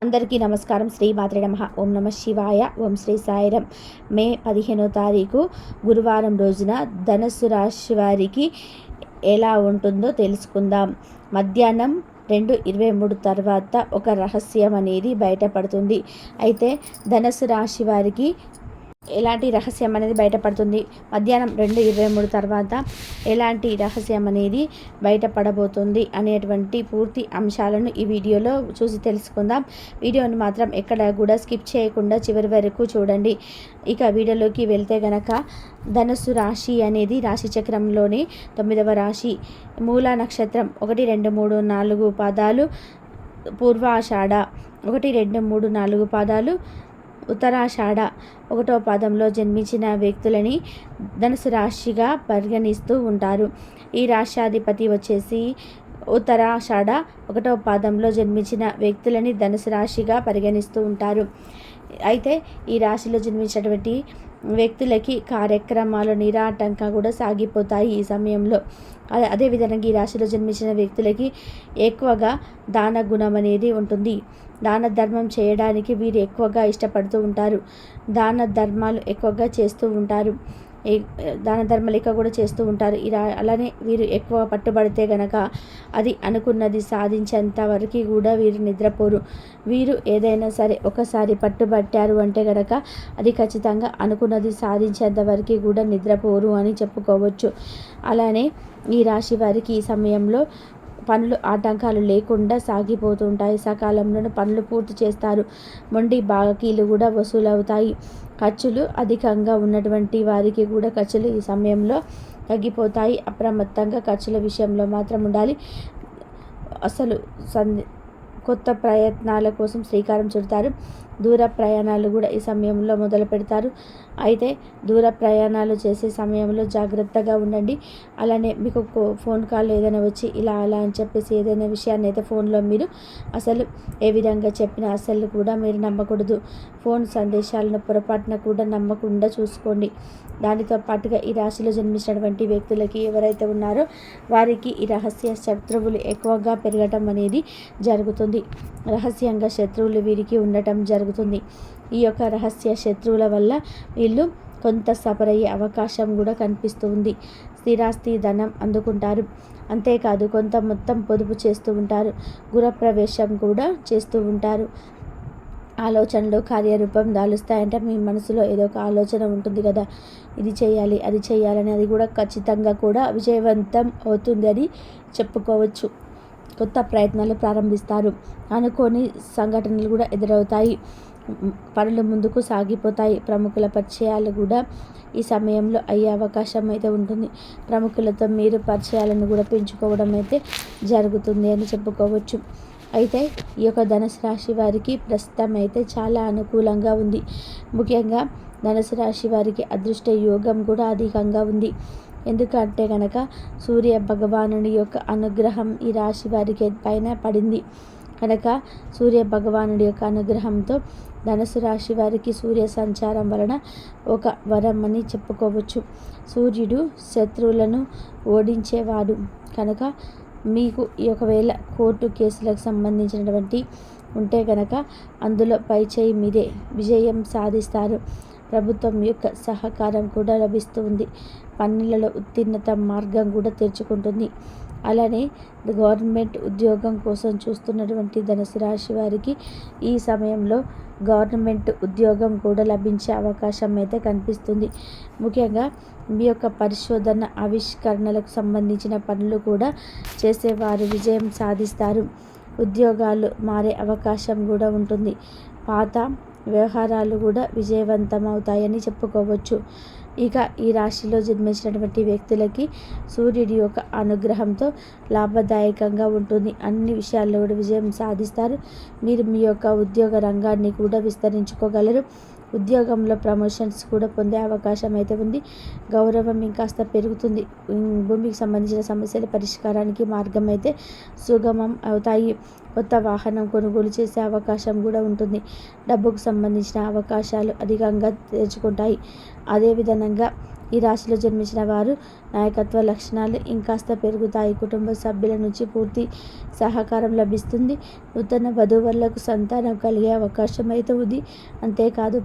అందరికీ నమస్కారం. శ్రీ మాత్రే నమః. ఓం నమ శివాయ. ఓం శ్రీ సాయిరం. మే 15వ తారీఖు గురువారం రోజున ధనుస్సు రాశి వారికి ఎలా ఉంటుందో తెలుసుకుందాం. మధ్యాహ్నం 2:23 తర్వాత ఒక రహస్యం అనేది బయటపడుతుంది. అయితే ధనుస్సు రాశి వారికి ఎలాంటి రహస్యం అనేది బయటపడుతుంది, మధ్యాహ్నం 2:23 తర్వాత ఎలాంటి రహస్యం అనేది బయటపడబోతుంది అనేటువంటి పూర్తి అంశాలను ఈ వీడియోలో చూసి తెలుసుకుందాం. వీడియోని మాత్రం ఎక్కడ కూడా స్కిప్ చేయకుండా చివరి వరకు చూడండి. ఇక వీడియోలోకి వెళ్తే గనక ధనుస్సు రాశి అనేది రాశి చక్రంలోని 9వ రాశి. మూల నక్షత్రం 1, 2, 3, 4 పాదాలు, పూర్వాషాఢ 1, 2, 3, 4 పాదాలు, ఉత్తరాషాఢ 1వ పాదంలో జన్మించిన వ్యక్తులని ధనుసు రాశిగా పరిగణిస్తూ ఉంటారు. ఈ రాశ్యాధిపతి వచ్చేసి ఉత్తరాషాఢ 1వ పాదంలో జన్మించిన వ్యక్తులని ధనుసు రాశిగా పరిగణిస్తూ ఉంటారు. అయితే ఈ రాశిలో జన్మించినటువంటి వ్యక్తులకి కార్యక్రమాలు నిరాటంకంగా కూడా సాగిపోతాయి ఈ సమయంలో. అదేవిధంగా ఈ రాశిలో జన్మించిన వ్యక్తులకి ఎక్కువగా దాన గుణం అనేది ఉంటుంది. దాన ధర్మం చేయడానికి వీరు ఎక్కువగా ఇష్టపడుతూ ఉంటారు. దాన ధర్మాలు ఎక్కువగా చేస్తూ ఉంటారు. దాన ధర్మాలు ఎక్కువ కూడా చేస్తూ ఉంటారు. అలానే వీరు ఎక్కువ పట్టుబడితే గనక అది అనుకున్నది సాధించేంత వరకు కూడా వీరు నిద్రపోరు. వీరు ఏదైనా సరే ఒకసారి పట్టుబట్టారు అంటే గనక అది ఖచ్చితంగా అనుకున్నది సాధించేంత వరకు కూడా నిద్రపోరు అని చెప్పుకోవచ్చు. అలానే ఈ రాశి వారికి ఈ సమయంలో పనులు ఆటంకాలు లేకుండా సాగిపోతుంటాయి. సకాలంలో పనులు పూర్తి చేస్తారు. మొండి బాకీలు కూడా వసూలవుతాయి. ఖర్చులు అధికంగా ఉన్నటువంటి వారికి కూడా ఖర్చులు ఈ సమయంలో తగ్గిపోతాయి. అప్రమత్తంగా ఖర్చుల విషయంలో మాత్రం ఉండాలి. అసలు కొత్త ప్రయత్నాల కోసం శ్రీకారం చుడతారు. దూర ప్రయాణాలు కూడా ఈ సమయంలో మొదలు పెడతారు. అయితే దూర ప్రయాణాలు చేసే సమయంలో జాగ్రత్తగా ఉండండి. అలానే మీకు ఫోన్ కాల్ ఏదైనా వచ్చి ఇలా అలా అని చెప్పేసి ఏదైనా విషయాన్ని అయితే ఫోన్లో మీరు అసలు ఏ విధంగా చెప్పినా అసలు కూడా మీరు నమ్మకూడదు. ఫోన్ సందేశాలను పొరపాటున కూడా నమ్మకుండా చూసుకోండి. దానితో పాటుగా ఈ రాశిలో జన్మించినటువంటి వ్యక్తులకి ఎవరైతే ఉన్నారో వారికి ఈ రహస్య శత్రువులు ఎక్కువగా పెరగటం అనేది జరుగుతుంది. రహస్యంగా శత్రువులు వీరికి ఉండటం జరుగుతుంది. ఈ యొక్క రహస్య శత్రువుల వల్ల వీళ్ళు కొంత సఫర్ అయ్యే అవకాశం కూడా కనిపిస్తుంది. స్థిరాస్తి ధనం అందుకుంటారు. అంతేకాదు కొంత మొత్తం పొదుపు చేస్తూ ఉంటారు. గృహప్రవేశం కూడా చేస్తూ ఉంటారు. ఆలోచనలు కార్యరూపం దాలుస్తాయంటే మీ మనసులో ఏదో ఒక ఆలోచన ఉంటుంది కదా, ఇది చేయాలి అది చేయాలని, అది కూడా ఖచ్చితంగా కూడా విజయవంతం అవుతుంది అని చెప్పుకోవచ్చు. కొత్త ప్రయత్నాలు ప్రారంభిస్తారు. అనుకోని సంఘటనలు కూడా ఎదురవుతాయి. పనులు ముందుకు సాగిపోతాయి. ప్రముఖుల పరిచయాలు కూడా ఈ సమయంలో అయ్యే అవకాశం అయితే ఉంటుంది. ప్రముఖులతో మీరు పరిచయాలను కూడా పెంచుకోవడం అయితే జరుగుతుంది అని చెప్పుకోవచ్చు. అయితే ఈ యొక్క ధనుసు రాశి వారికి ప్రస్తుతం అయితే చాలా అనుకూలంగా ఉంది. ముఖ్యంగా ధనుసు రాశి వారికి అదృష్ట యోగం కూడా అధికంగా ఉంది. ఎందుకంటే కనుక సూర్య భగవానుని యొక్క అనుగ్రహం ఈ రాశి వారికి పైన పడింది కనుక సూర్య భగవానుడి యొక్క అనుగ్రహంతో ధనుసు రాశి వారికి సూర్య సంచారం వలన ఒక వరం అని చెప్పుకోవచ్చు. సూర్యుడు శత్రువులను ఓడించేవాడు కనుక మీకు ఒకవేళ కోర్టు కేసులకు సంబంధించినటువంటి ఉంటే కనుక అందులో పైచేయి మీదే విజయం సాధిస్తారు. ప్రభుత్వం యొక్క సహకారం కూడా లభిస్తుంది. పన్నులలో ఉత్తీర్ణత మార్గం కూడా తెరుచుకుంటుంది. అలానే గవర్నమెంట్ ఉద్యోగం కోసం చూస్తున్నటువంటి ధనుసు రాశి వారికి ఈ సమయంలో గవర్నమెంట్ ఉద్యోగం కూడా లభించే అవకాశం అయితే కనిపిస్తుంది. ముఖ్యంగా మీ యొక్క పరిశోధన ఆవిష్కరణలకు సంబంధించిన పనులు కూడా చేసేవారు విజయం సాధిస్తారు. ఉద్యోగాలు మారే అవకాశం కూడా ఉంటుంది. పాత వ్యవహారాలు కూడా విజయవంతం అవుతాయని చెప్పుకోవచ్చు. ఇక ఈ రాశిలో జన్మించినటువంటి వ్యక్తులకి సూర్యుడి యొక్క అనుగ్రహంతో లాభదాయకంగా ఉంటుంది. అన్ని విషయాల్లో కూడా విజయం సాధిస్తారు. మీరు మీ యొక్క ఉద్యోగ రంగాన్ని కూడా విస్తరించుకోగలరు. ఉద్యోగంలో ప్రమోషన్స్ కూడా పొందే అవకాశం అయితే ఉంది. గౌరవం ఇంకాస్త పెరుగుతుంది. భూమికి సంబంధించిన సమస్యల పరిష్కారానికి మార్గం అయితే సుగమం అవుతాయి. కొత్త వాహనం కొనుగోలు చేసే అవకాశం కూడా ఉంటుంది. డబ్బుకు సంబంధించిన అవకాశాలు అధికంగా తెచ్చుకుంటాయి. అదేవిధంగా ఈ రాశిలో జన్మించిన వారు నాయకత్వ లక్షణాలు ఇంకాస్త పెరుగుతాయి. కుటుంబ సభ్యుల నుంచి పూర్తి సహకారం లభిస్తుంది. నూతన వధూవరులకు సంతానం కలిగే అవకాశం అయితే ఉంది. అంతేకాదు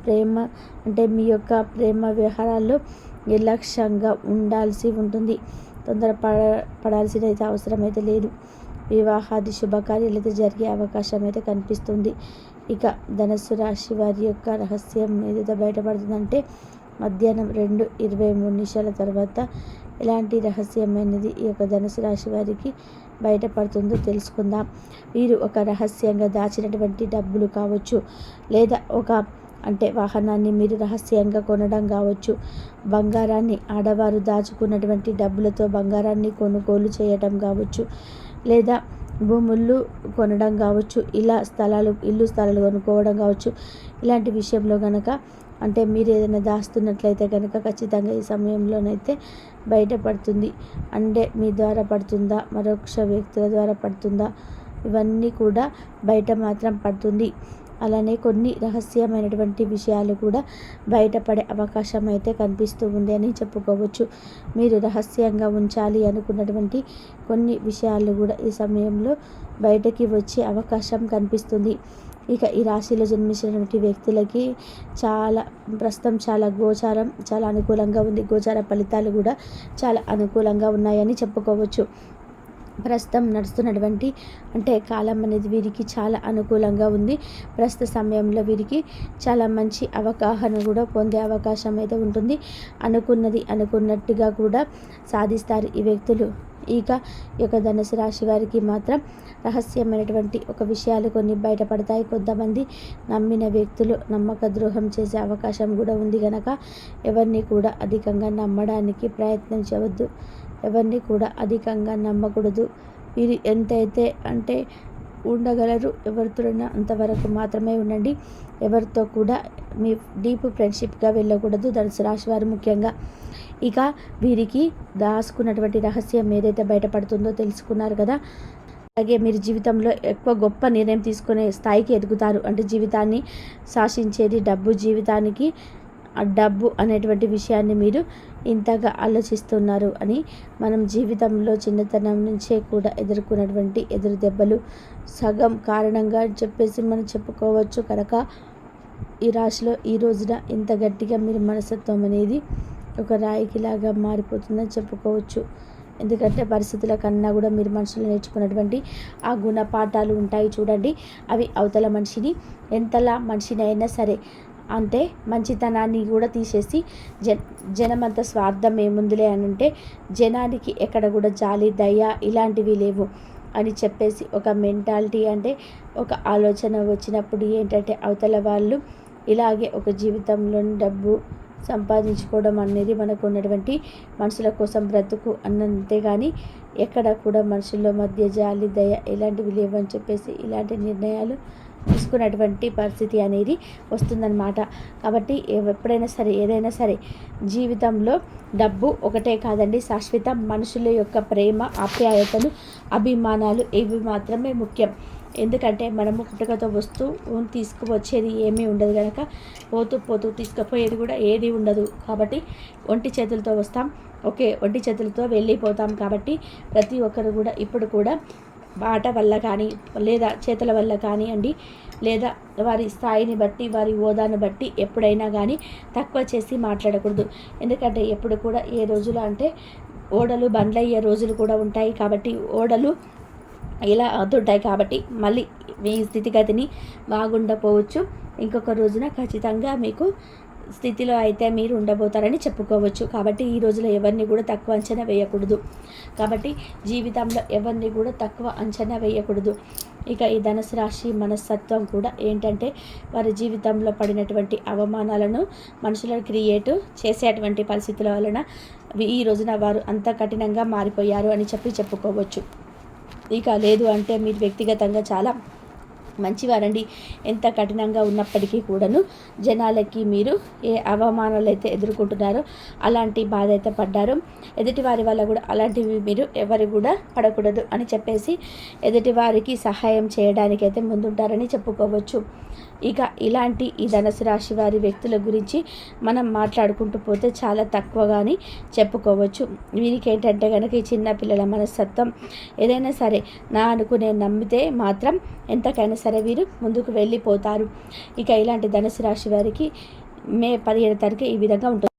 మీ యొక్క ప్రేమ వ్యవహారాల్లో నిర్లక్ష్యంగా ఉండాల్సి ఉంటుంది. పడాల్సిన అయితే అవసరం అయితే లేదు. వివాహాది శుభకార్యాలు అయితే జరిగే అవకాశం అయితే కనిపిస్తుంది. ఇక ధనస్సు రాశి వారి యొక్క రహస్యం ఏదైతే బయటపడుతుందంటే మధ్యాహ్నం 2:23 తర్వాత ఎలాంటి రహస్యమైనది ఈ యొక్క ధనుసు రాశి వారికి బయటపడుతుందో తెలుసుకుందాం. వీరు ఒక రహస్యంగా దాచినటువంటి డబ్బులు కావచ్చు, లేదా వాహనాన్ని మీరు రహస్యంగా కొనడం కావచ్చు, బంగారాన్ని ఆడవారు దాచుకున్నటువంటి డబ్బులతో బంగారాన్ని కొనుగోలు చేయటం కావచ్చు, లేదా భూములు కొనడం కావచ్చు, ఇల్లు స్థలాలు కొనుక్కోవడం కావచ్చు. ఇలాంటి విషయంలో కనుక మీరు ఏదైనా దాస్తున్నట్లయితే కనుక ఖచ్చితంగా ఈ సమయంలోనైతే బయటపడుతుంది. మీ ద్వారా పడుతుందా, మరొక వ్యక్తుల ద్వారా పడుతుందా, ఇవన్నీ కూడా బయట మాత్రం పడుతుంది. అలానే కొన్ని రహస్యమైనటువంటి విషయాలు కూడా బయటపడే అవకాశం అయితే కనిపిస్తూ ఉంది అని చెప్పుకోవచ్చు. మీరు రహస్యంగా ఉంచాలి అనుకున్నటువంటి కొన్ని విషయాలు కూడా ఈ సమయంలో బయటకి వచ్చే అవకాశం కనిపిస్తుంది. ఇక ఈ రాశిలో జన్మించినటువంటి వ్యక్తులకి ప్రస్తుతం గోచారం చాలా అనుకూలంగా ఉంది. గోచార ఫలితాలు కూడా చాలా అనుకూలంగా ఉన్నాయని చెప్పుకోవచ్చు. ప్రస్తుతం నడుస్తున్నటువంటి కాలం అనేది వీరికి చాలా అనుకూలంగా ఉంది. ప్రస్తుత సమయంలో వీరికి చాలా మంచి అవగాహన కూడా పొందే అవకాశం అయితే ఉంటుంది. అనుకున్నది అనుకున్నట్టుగా కూడా సాధిస్తారు ఈ వ్యక్తులు. ఇక ఈ యొక్క ధనుసు రాశి వారికి మాత్రం రహస్యమైనటువంటి విషయాలు కొన్ని బయటపడతాయి. కొంతమంది నమ్మిన వ్యక్తులు నమ్మక ద్రోహం చేసే అవకాశం కూడా ఉంది కనుక ఎవరిని కూడా అధికంగా నమ్మడానికి ప్రయత్నించవద్దు. ఎవరిని కూడా అధికంగా నమ్మకూడదు. వీరు ఎంతైతే ఉండగలరు, ఎవరితోనైనా అంతవరకు మాత్రమే ఉండండి. ఎవరితో కూడా మీ డీప్ ఫ్రెండ్షిప్గా వెళ్ళకూడదు ధనుసు రాశి వారు ముఖ్యంగా. ఇక వీరికి దాచుకున్నటువంటి రహస్యం ఏదైతే బయటపడుతుందో తెలుసుకున్నారు కదా. అలాగే మీరు జీవితంలో ఎక్కువ గొప్ప నిర్ణయం తీసుకునే స్థాయికి ఎదుగుతారు. జీవితాన్ని శాసించేది డబ్బు. జీవితానికి ఆ డబ్బు అనేటువంటి విషయాన్ని మీరు ఇంతగా ఆలోచిస్తున్నారు అని మనం జీవితంలో చిన్నతనం నుంచే కూడా ఎదుర్కొన్నటువంటి ఎదురు దెబ్బలు సగం కారణంగా చెప్పేసి మనం చెప్పుకోవచ్చు కనుక ఈ రాశిలో ఈ రోజున ఇంత గట్టిగా మీరు మనస్తత్వం అనేది ఒక రాయికిలాగా మారిపోతుందని చెప్పుకోవచ్చు. ఎందుకంటే పరిస్థితుల కన్నా కూడా మీరు మనుషులు నేర్చుకున్నటువంటి ఆ గుణపాఠాలు ఉంటాయి చూడండి, అవి అవతల మనిషిని అయినా సరే మంచితనాన్ని కూడా తీసేసి జనమంతా స్వార్థం ఏముందిలే అని జనానికి ఎక్కడ కూడా జాలి దయ ఇలాంటివి లేవు అని చెప్పేసి ఒక మెంటాలిటీ ఒక ఆలోచన వచ్చినప్పుడు అవతల వాళ్ళు ఇలాగే ఒక జీవితంలోని డబ్బు సంపాదించుకోవడం అనేది మనకు ఉన్నటువంటి మనుషుల కోసం బ్రతుకు అంతేగాని ఎక్కడ కూడా మనుషుల్లో మధ్య జాలి దయ ఇలాంటివి లేవని చెప్పేసి ఇలాంటి నిర్ణయాలు తీసుకున్నటువంటి పరిస్థితి అనేది వస్తుందన్నమాట. కాబట్టి ఎప్పుడైనా సరే ఏదైనా సరే జీవితంలో డబ్బు ఒకటే కాదండి శాశ్వతం. మనుషుల యొక్క ప్రేమ ఆప్యాయతలు అభిమానాలు ఇవి మాత్రమే ముఖ్యం. ఎందుకంటే మనము పుట్టుకతో తీసుకువచ్చేది ఏమీ ఉండదు కనుక పోతూ తీసుకుపోయేది కూడా ఏది ఉండదు. కాబట్టి ఒంటి చేతులతో వస్తాం, ఒంటి చేతులతో వెళ్ళిపోతాం. కాబట్టి ప్రతి ఒక్కరు కూడా ఇప్పుడు కూడా మాట వల్ల కానీ లేదా చేతుల వల్ల కానివ్వండి, లేదా వారి స్థాయిని బట్టి వారి హోదాను బట్టి ఎప్పుడైనా కానీ తక్కువ చేసి మాట్లాడకూడదు. ఎందుకంటే ఎప్పుడు కూడా ఏ రోజులు ఓడలు బండ్లయ్యే రోజులు కూడా ఉంటాయి. కాబట్టి ఓడలు ఇలా అవుతుంటాయి. కాబట్టి మళ్ళీ మీ స్థితిగతిని బాగుండపోవచ్చు. ఇంకొక రోజున ఖచ్చితంగా మీకు స్థితిలో అయితే మీరు ఉండబోతారని చెప్పుకోవచ్చు. కాబట్టి ఈ రోజులో ఎవరిని కూడా తక్కువ అంచనా వేయకూడదు. కాబట్టి జీవితంలో ఎవరిని కూడా తక్కువ అంచనా వేయకూడదు. ఇక ఈ ధనుసు రాశి మనస్తత్వం కూడా వారి జీవితంలో పడినటువంటి అవమానాలను మనుషులను క్రియేట్ చేసేటువంటి పరిస్థితుల వలన ఈ రోజున వారు అంత కఠినంగా మారిపోయారు అని చెప్పుకోవచ్చు. ఇక లేదు మీరు వ్యక్తిగతంగా చాలా మంచివారండి. ఎంత కఠినంగా ఉన్నప్పటికీ కూడాను జనాలకి మీరు ఏ అవమానాలు అయితే ఎదుర్కొంటున్నారో అలాంటి బాధ అయితే పడ్డారు. ఎదుటివారి వల్ల కూడా అలాంటివి మీరు ఎవరు కూడా పడకూడదు అని చెప్పేసి ఎదుటివారికి సహాయం చేయడానికి అయితే ముందుంటారని చెప్పుకోవచ్చు. ఇక ఇలాంటి ఈ ధనుసు రాశి వారి వ్యక్తుల గురించి మనం మాట్లాడుకుంటూ పోతే చాలా తక్కువగాని చెప్పుకోవచ్చు. వీరికి ఏంటంటే కనుక ఈ చిన్నపిల్లల మనస్తత్వం ఏదైనా సరే నా అనుకునే నమ్మితే మాత్రం ఎంతకైనా సరే వీరు ముందుకు వెళ్ళిపోతారు. ఇక ఇలాంటి ధనుసు రాశి వారికి మే 17 తారీఖు ఈ విధంగా ఉంటుంది.